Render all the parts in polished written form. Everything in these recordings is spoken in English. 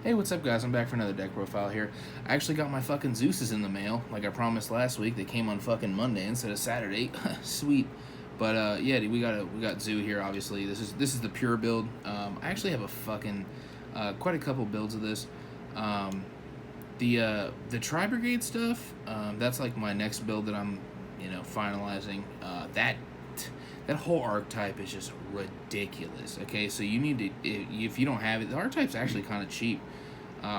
Hey, what's up, guys? I'm back for another deck profile here. I actually got my fucking Zeus's in the mail, like I promised last week. They came on fucking Monday instead of Saturday. Sweet. But yeah, dude, we got Zoo here. Obviously, this is the pure build. I actually have a fucking quite a couple builds of this. The Tri Brigade stuff. That's like my next build that I'm finalizing. That whole archetype is just ridiculous. Okay, so you need to, if you don't have it, the archetype's actually kind of cheap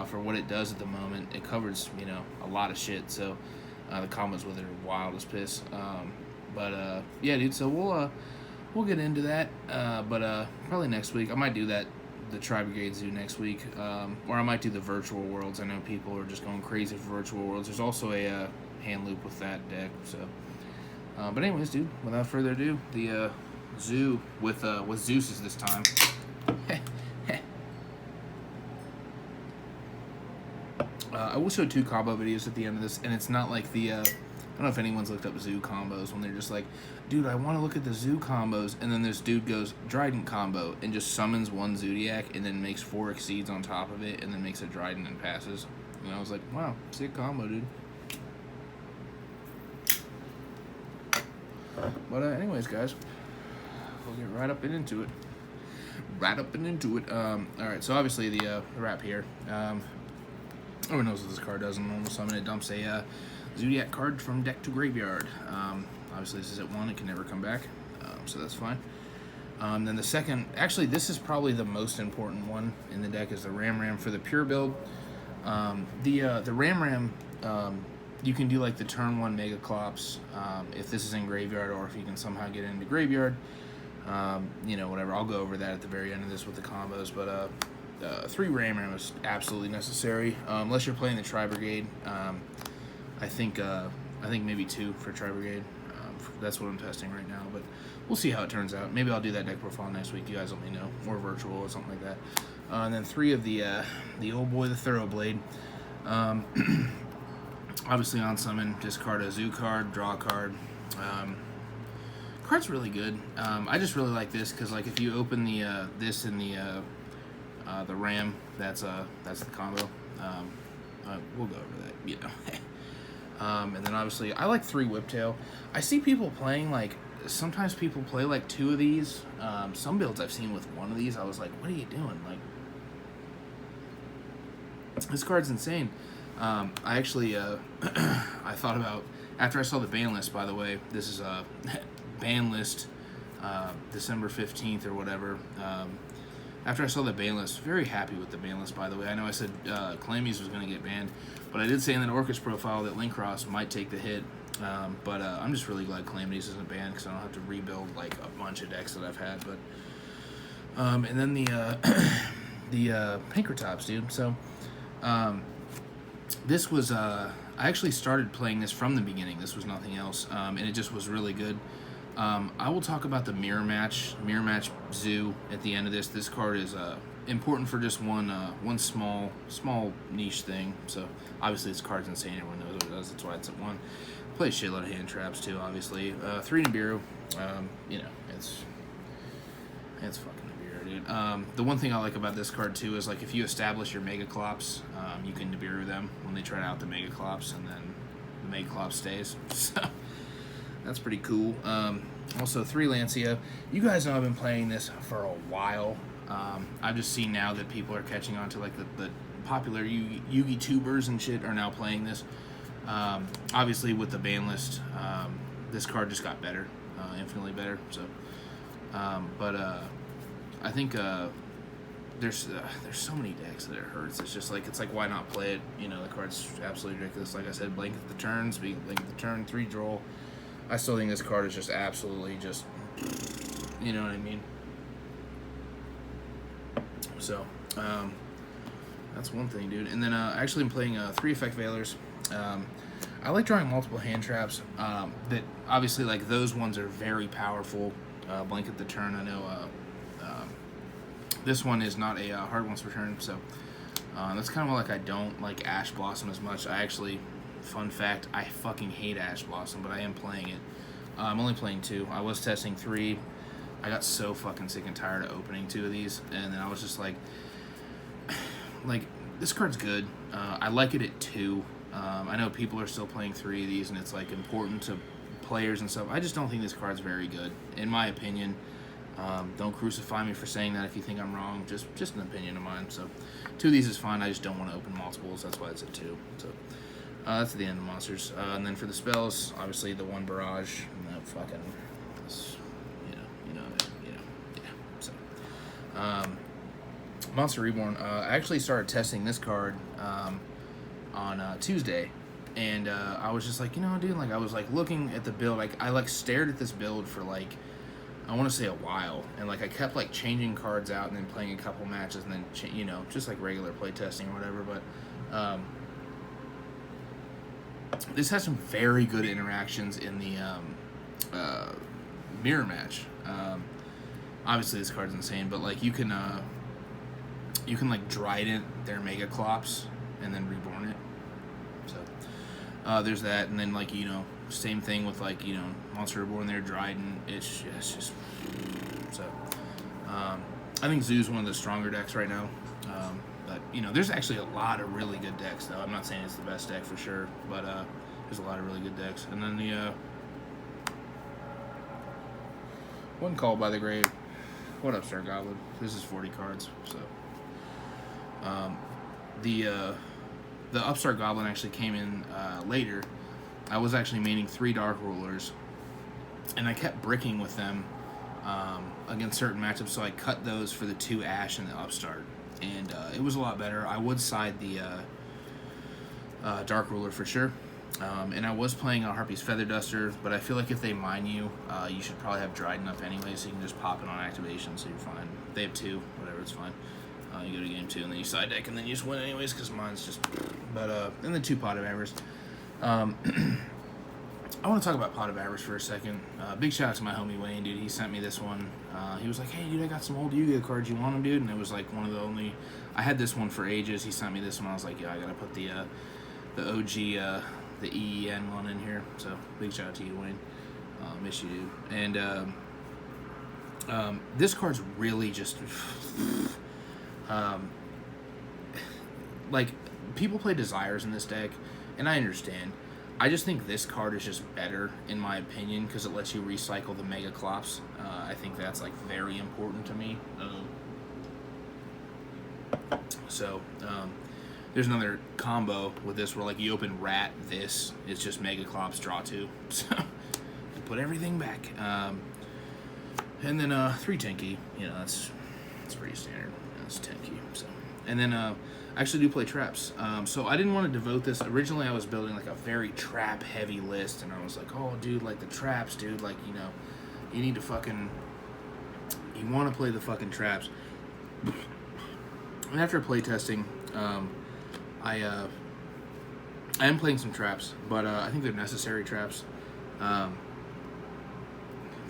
for what it does at the moment. It covers a lot of shit. So the combos with it are wild as piss. But yeah, dude. So we'll get into that. But probably next week I might do the Tri Brigade Zoo next week, or I might do the virtual worlds. I know people are just going crazy for virtual worlds. There's also a hand loop with that deck. So. But anyways, dude, without further ado, the Zoo with Zeus's this time. I will show two combo videos at the end of this, and it's not like the, I don't know if anyone's looked up Zoo combos when they're just like, dude, I want to look at the Zoo combos, and then this dude goes, Dryden combo, and just summons one Zoodiac, and then makes 4 Exceeds on top of it, and then makes a Dryden and passes. And I was like, wow, sick combo, dude. But anyways, guys, we'll get right up and into it. Alright, so obviously the wrap here. Everyone knows what this card does in normal summon. It dumps a Zoodiac card from deck to graveyard. Obviously this is at 1, it can never come back, so that's fine. Then the second, actually this is probably the most important one in the deck, is the Ram for the pure build. The Ram you can do like the turn 1 Mega Clops if this is in graveyard, or if you can somehow get it into graveyard. Whatever. I'll go over that at the very end of this with the combos. But 3 Ram is absolutely necessary, unless you're playing the Tri Brigade. I think maybe 2 for Tri Brigade. That's what I'm testing right now, but we'll see how it turns out. Maybe I'll do that deck profile next week. You guys let me know, or virtual or something like that. And then 3 of the old boy, the Thoroughblade. Obviously on summon, discard a Zoo card, draw a card. Card's really good. I just really like this because, like, if you open the this in the Ram, that's the combo. We'll go over that, and then obviously I like 3 Whiptail. I see people playing, like, sometimes people play like 2 of these. Some builds I've seen with 1 of these, I was like, what are you doing? Like, this card's insane. I actually, I thought about, after I saw the ban list, by the way, this is a ban list, December 15th or whatever. After I saw the ban list, very happy with the ban list, by the way. I know I said Calamities was going to get banned, but I did say in that Orcus profile that Linkross might take the hit. But I'm just really glad Calamities isn't banned, because I don't have to rebuild like a bunch of decks that I've had. But and then the Pinkertops, dude. So this was I actually started playing this from the beginning. This was nothing else, and it just was really good. I will talk about the Mirror Match Zoo at the end of this. This card is important for just one small niche thing. So obviously this card's insane. Everyone knows what it does. That's why it's at 1. Play a shitload of hand traps too, obviously. 3 Nibiru. It's fucking Nibiru, dude. The one thing I like about this card too is, like, if you establish your Mega Clops, you can Nibiru them when they try out the Mega Clops, and then the Mega Clop stays. So that's pretty cool. Also 3 Lancia. You guys know I've been playing this for a while. I've just seen now that people are catching on to, like, the popular Yugi tubers and shit are now playing this. Obviously with the ban list, this card just got better, infinitely better. So, I think there's so many decks that it hurts. It's just like, why not play it? The card's absolutely ridiculous. Like I said, blanket the turn, blanket the turn, 3 draw. I still think this card is just absolutely just, you know what I mean? So, that's one thing, dude. And then actually I'm playing 3 Effect Veilers. I like drawing multiple hand traps. That obviously, like, those ones are very powerful. Blanket the turn, I know. This one is not a hard one's return, so that's kind of like, I don't like Ash Blossom as much. I actually, fun fact, I fucking hate Ash Blossom, but I am playing it. I'm only playing 2. I was testing 3. I got so fucking sick and tired of opening 2 of these, and then I was just like this card's good. I like it at 2. I know people are still playing 3 of these, and it's like important to players and stuff. I just don't think this card's very good, in my opinion. Don't crucify me for saying that if you think I'm wrong. Just an opinion of mine. So 2 of these is fine. I just don't want to open multiples. That's why it's at 2. So that's the end of monsters. And then for the spells, obviously the 1 barrage. And that fucking, yeah. So Monster Reborn. I actually started testing this card on Tuesday. And I was just like, dude, like I was like looking at the build. Like I like stared at this build for like, I want to say a while, and like I kept like changing cards out and then playing a couple matches and then just like regular play testing or whatever. But this has some very good interactions in the mirror match. Obviously this card's insane, but like you can like Trident their Mega Clops and then Reborn it. So there's that, and then like same thing with like Monster Reborn there, Dryden. It's just so. I think Zoo's one of the stronger decks right now. But there's actually a lot of really good decks though. I'm not saying it's the best deck for sure, but there's a lot of really good decks. And then the one Called by the Grave. What up, Star Goblin? This is 40 cards. So the Upstart Goblin actually came in later. I was actually maining 3 Dark Rulers, and I kept bricking with them against certain matchups, so I cut those for the 2 Ash and the Upstart, and it was a lot better. I would side the Dark Ruler for sure, and I was playing a Harpy's Feather Duster, but I feel like if they mine you, you should probably have Dryden up anyway, so you can just pop it on activation, so you're fine. If they have 2, whatever, it's fine. You go to game 2, and then you side deck, and then you just win anyways, because mine's just... But, and the 2 Pot of Avarice. I want to talk about Pot of Avarice for a second. Big shout out to my homie Wayne, dude. He sent me this one. He was like, hey, dude, I got some old Yu-Gi-Oh cards. You want them, dude? And it was like one of the only... I had this one for ages. He sent me this one. I was like, yeah, I got to put the OG, the EEN one in here. So, big shout out to you, Wayne. Miss you, dude. And this card's really just... like, people play Desires in this deck, and I understand. I just think this card is just better, in my opinion, because it lets you recycle the Mega Clops. I think that's, like, very important to me. So, there's another combo with this where, like, you open Rat, this, it's just Mega Clops, draw 2. So, you put everything back. And then 3 Tenki, that's pretty standard. That's 10 key. So, and then I actually do play traps. So I didn't want to devote this. Originally, I was building like a very trap heavy list, and I was like, oh, dude, like the traps, dude, like you need to fucking, you want to play the fucking traps. And after play testing, I am playing some traps, but I think they're necessary traps. The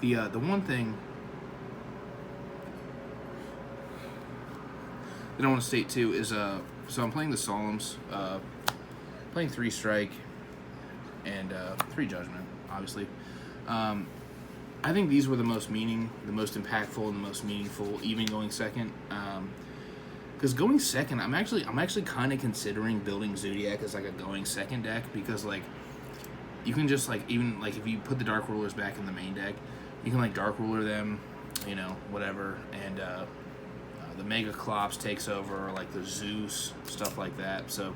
one thing that I want to state too is so I'm playing the Solemns, playing 3 Strike and 3 Judgment, obviously. I think these were the most impactful and the most meaningful, even going second. Because going second, I'm actually kind of considering building Zoodiac as like a going second deck, because like you can just like, even like if you put the Dark Rulers back in the main deck, you can like Dark Ruler them, whatever, and the Mega Clops takes over, or like the Zeus, stuff like that. So,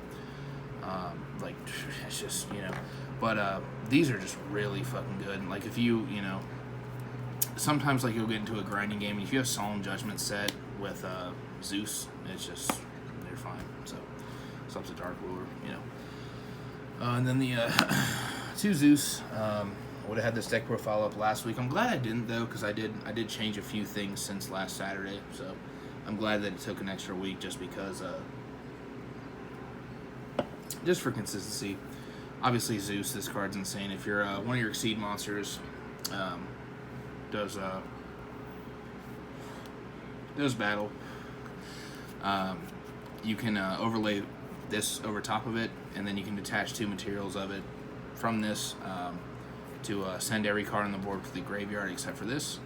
like, it's just, but these are just really fucking good. Like, if you, sometimes, like, you'll get into a grinding game, and if you have Solemn Judgment set with Zeus, it's just, they're fine. So, up to Dark Ruler, and then the 2 Zeus, would have had this deck profile up last week. I'm glad I didn't, though, because I did change a few things since last Saturday, so I'm glad that it took an extra week, just because, just for consistency. Obviously, Zeus, this card's insane. If you're one of your Exceed monsters does battle, you can overlay this over top of it, and then you can detach 2 materials of it from this to send every card on the board to the graveyard except for this.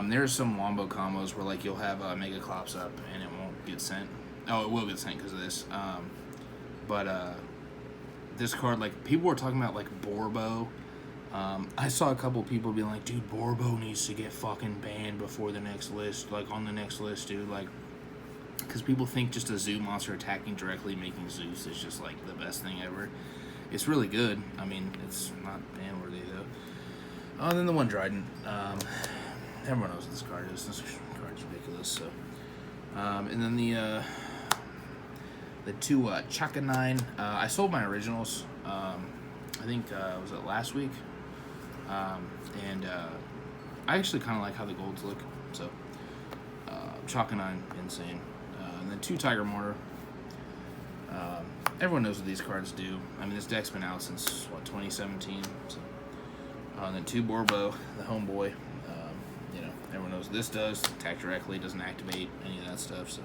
There's some wombo combos where like you'll have Mega Clops up and it won't get sent. Oh, it will get sent because of this. But this card, like, people were talking about, like, Borbo. I saw a couple people be like, dude, Borbo needs to get fucking banned before the next list, like, on the next list, dude, like, because people think just a zoo monster attacking directly, making Zeus is just, like, the best thing ever. It's really good. I mean, it's not ban-worthy, though. Oh, and then the one Dryden. Everyone knows what this card is. This card's ridiculous, so. And then the two Chaka 9. I sold my originals, I think, was it last week? And I actually kind of like how the golds look, so Chaka 9, insane. And then 2 Tiger Mortar. Everyone knows what these cards do. I mean, this deck's been out since, what, 2017? So. And then 2 Borbo, the homeboy. You know, everyone knows what this does. Attack directly, doesn't activate any of that stuff, so.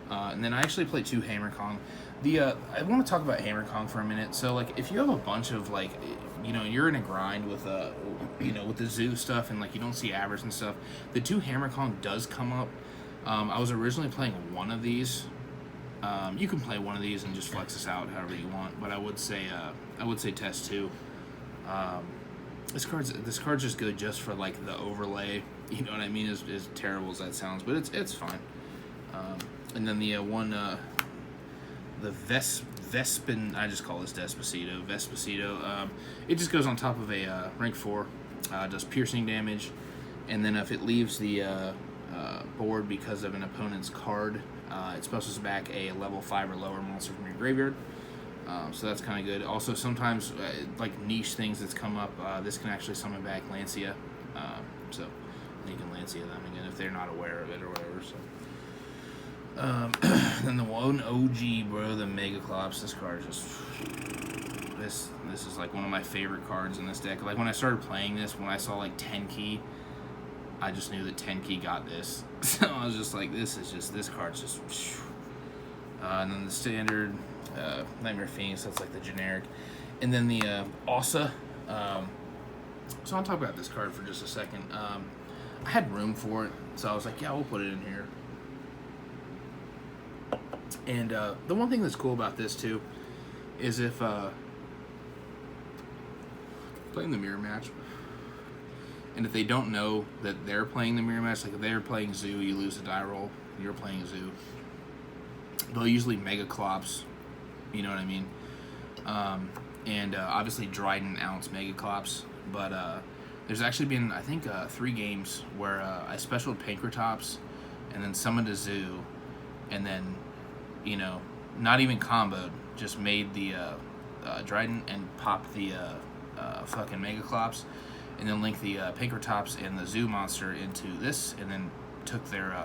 And then I actually play 2 Hammer Kong. I want to talk about Hammer Kong for a minute. So, like, if you have a bunch of, like, you know, you're in a grind with, you know, with the zoo stuff and, like, you don't see average and stuff, the 2 Hammer Kong does come up. I was originally playing one of these. You can play one of these and just flex this out however you want, but I would say test 2. This card's just good just for, like, the overlay. You know what I mean? As terrible as that sounds, but it's fine. And then the the Vespin, I just call this Vespacito. It just goes on top of a rank 4, does piercing damage, and then if it leaves the board because of an opponent's card, it specials back a level 5 or lower monster from your graveyard. So that's kind of good. Also, sometimes, like niche things that's come up, this can actually summon back Lancia. So you can Lancia them again if they're not aware of it or whatever. So. Then the one OG, bro, the Megaclops. This card is just this is like one of my favorite cards in this deck. Like when I started playing this, when I saw like 10 key, I just knew that 10 key got this. So I was just like, this card's just. And then the standard Nightmare Phoenix. That's like the generic. And then the Ossa. So I'll talk about this card for just a second. I had room for it, so I was like, yeah, we'll put it in here. And the one thing that's cool about this too is if playing the mirror match, and if they don't know that they're playing the mirror match, like if they're playing Zoo, you lose a die roll, you're playing Zoo, they'll usually Mega Clops, you know what I mean? And obviously Dryden ounce Mega Clops, but there's actually been, I think, 3 games where I specialed Pankratops and then summoned a Zoo, and then, you know, not even comboed, just made the Dryden and popped the fucking Mega Clops, and then linked the Pankratops and the Zoo monster into this, and then took their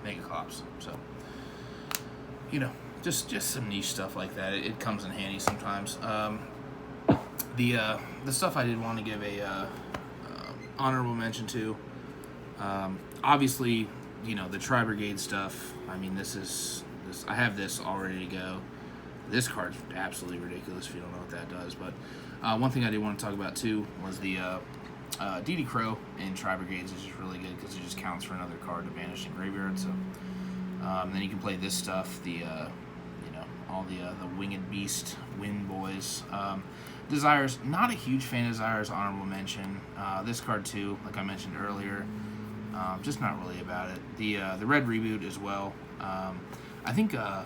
Mega Clops. So, you know, just some niche stuff like that. It comes in handy sometimes. The stuff I did want to give a honorable mention to, obviously, you know, the Tri-Brigade stuff. I mean, I have this all ready to go. This card's absolutely ridiculous if you don't know what that does. But one thing I did want to talk about too was the DD Crow in Tri-Brigades is just really good because it just counts for another card to banish in graveyard. So then you can play this stuff, the you know, all the Winged Beast, Wind Boys. Desires, not a huge fan of Desires, honorable mention. This card too, like I mentioned earlier, just not really about it. The Red Reboot as well. I think the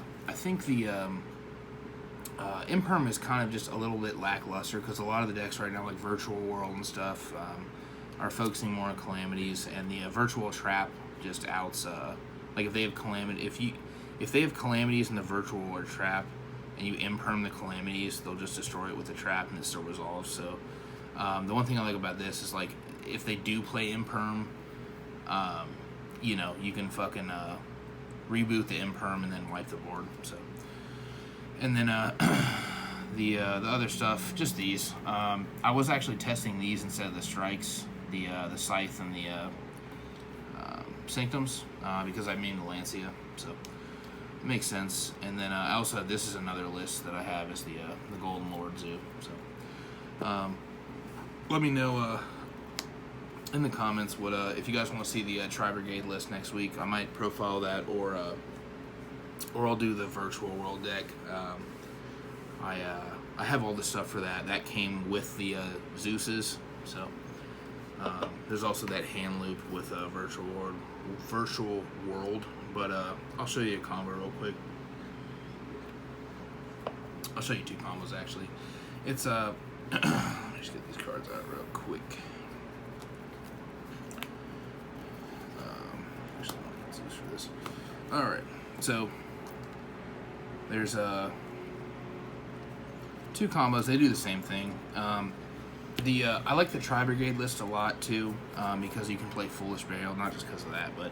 Imperm is kind of just a little bit lackluster because a lot of the decks right now, like Virtual World and stuff, are focusing more on Calamities, and the Virtual Trap just outs. Like if they have if they have Calamities in the Virtual World Trap, and you Imperm the Calamities, they'll just destroy it with the trap, and it still resolves. So the one thing I like about this is, like, if they do play Imperm, you know, you can fucking reboot the Imperm and then wipe the board. So, and then the other stuff, just these. I was actually testing these instead of the Strikes, the Scythe and the Sanctums, because I mean the Lancia. So it makes sense. And then I also have, this is another list that I have, is the Golden Lord Zoo. So let me know in the comments what if you guys want to see the Tri-Brigade list next week. I might profile that, or or I'll do the virtual world deck. I have all the stuff for that. That came with the Zeus's. So there's also that hand loop with a virtual world. But I'll show you a combo real quick. I'll show you 2 combos actually. It's let me just get these cards out real quick. Actually, let's use for this. All right, so there's 2 combos. They do the same thing. I like the Tri-Brigade list a lot too, because you can play Foolish Bale, not just because of that, but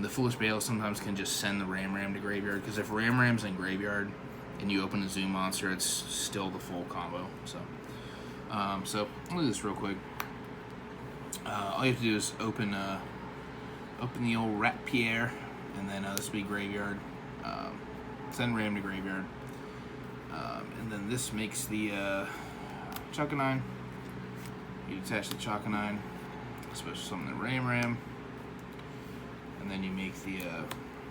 the Foolish Bale sometimes can just send the Ram to graveyard, because if Ram's in graveyard and you open a Zoo monster, it's still the full combo. So I'll do this real quick. All you have to do is open the old Rat Pierre, and then this will be graveyard. Send Ram to graveyard. And then this makes the Chuckanine. You attach the Chuckanine, special summon the Ram, and then you make the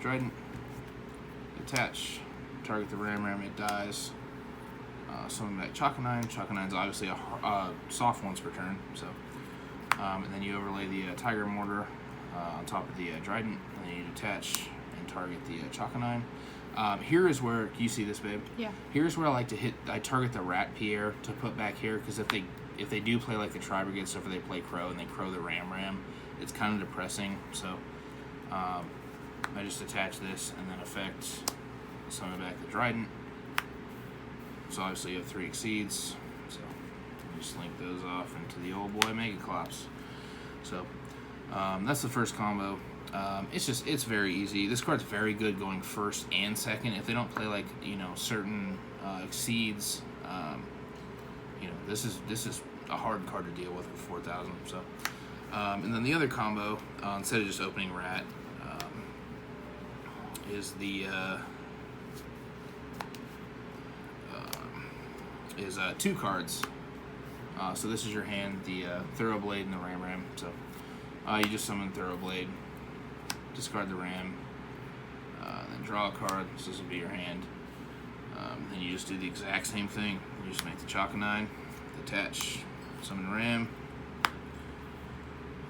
Trident. Attach, target the Ram, it dies. Summon back Chuckanine. Chuckanine's obviously a soft once per turn, so. And then you overlay the Tiger Mortar on top of the Trident, and then you attach and target the Chuckanine. Here is where, can you see this, babe? Yeah. Here's where I like to I target the Rat Pierre to put back here, because if they do play like the Tri-Brigade stuff, or they play Crow and they Crow the Ram, it's kind of depressing. So I just attach this and then effect summon back the Trident. So obviously you have 3 Exceeds. So you just link those off into the old boy Megaclops. So that's the first combo. It's very easy. This card's very good going first and second. If they don't play like, certain Exceeds, this is a hard card to deal with for 4,000. So, and then the other combo, instead of just opening Rat, is the is 2 cards. So this is your hand, the Thoroughblade and the Ram. So you just summon Thoroughblade, discard the Ram, then draw a card. So this will be your hand. Then you just do the exact same thing. You just make the Chuckanine, attach, summon Ram.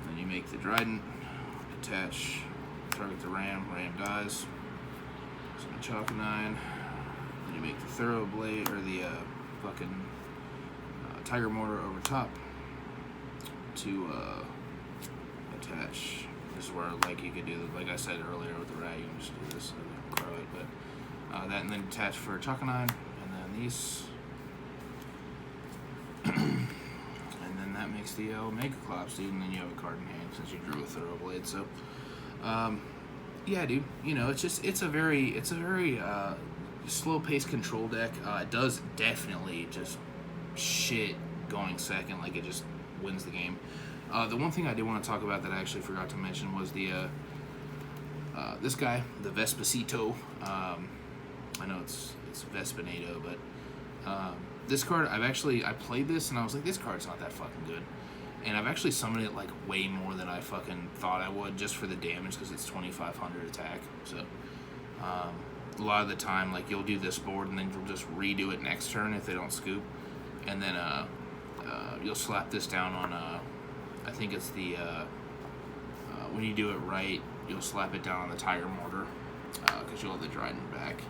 Then you make the Trident, attach, target the Ram dies. Summon Chuckanine. Then you make the Thoroughblade, or the fucking Tiger Mortar over top to attach. This is where, like, you could do, like I said earlier with the Rat, you can just do this and crow it, but that, and then attach for Chuckanine, and then these, and then that makes the Megaclops, dude, and then you have a card in hand since you drew a Thoroughblade. So yeah, dude, it's a very slow-paced control deck. It does definitely just shit going second, like it just wins the game. The one thing I did want to talk about that I actually forgot to mention was the this guy, the Vespacito. I know it's Vespinato, but this card, I played this and I was like, this card's not that fucking good. And I've actually summoned it like way more than I fucking thought I would, just for the damage, because it's 2,500 attack. So a lot of the time, like, you'll do this board and then you'll just redo it next turn if they don't scoop, and then you'll slap this down on I think it's the when you do it right, you'll slap it down on the Tiger Mortar, because you'll have the Trident back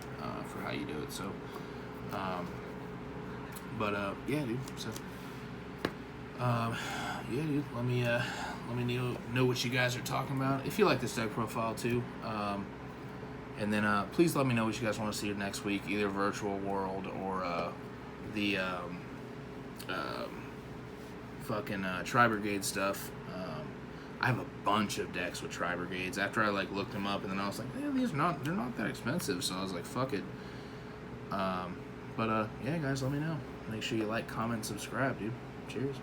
for how you do it. So yeah, dude. So yeah, dude, let me know what you guys are talking about. If you like this deck profile too, and then please let me know what you guys want to see next week, either Virtual World or the fucking Tri-Brigade stuff. I have a bunch of decks with Tri-Brigades. After I looked them up, and then I was like, yeah, they're not that expensive. So I was like, fuck it. Yeah, guys, let me know. Make sure you like, comment, subscribe, dude. Cheers.